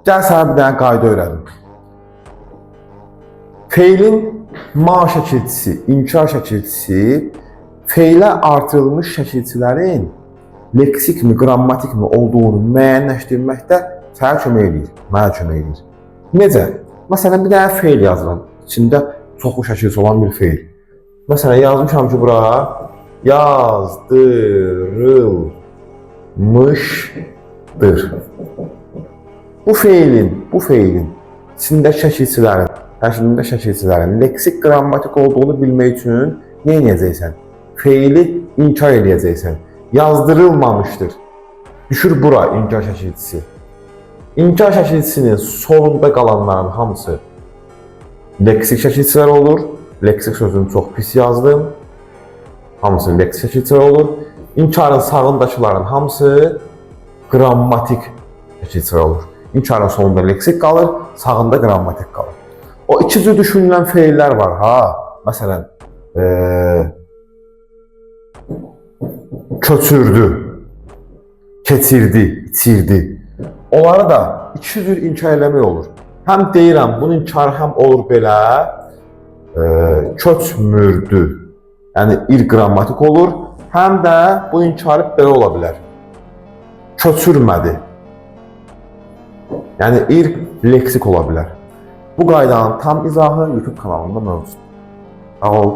Gəl sənə bir dənə qayda öyrədim. Feilin ma şəkilçisi, inkar şəkilçisi feilə artırılmış şəkilçilərin leksikmi, qrammatikmi olduğunu müəyyənləşdirməkdə sənə kömək edir, mənə kömək edir. Necə? Məsələn, bir dənə feil yazıram. İçində çoxlu şəkilçi olan bir feil. Məsələn, yazmışam ki, bura yazdırılmışdır. Bu feilin içində şəkilçilərin leksik, qrammatik olduğunu bilmək üçün nə edəcəksən? Feili inkar edəcəksən. Yazdırılmamışdır. Düşür bura inkar şəkilçisi. İnkar şəkilçisinin sonunda qalanların hamısı leksik şəkilçilər olur. Leksik sözünü çox pis yazdım. Hamısı leksik şəkilçilər olur. İnkarın sağındakıların hamısı qrammatik şəkilçilər olur. İnkarın sonunda leksik qalır, sağında qrammatik qalır. O iki cür düşünülən feillər var ha. Məsələn, köçürdü, keçirdi, içirdi. Onları da iki cür inkar eləmək olur. Həm deyirəm, bunun inkarı həm olur belə, köçmürdü, yəni qrammatik olur, həm də bunun inkarı belə ola bilər. Köçürmədi, yəni leksik ola bilər. Bu qaydanın tam izahı YouTube kanalında mövcud. Sağ ol.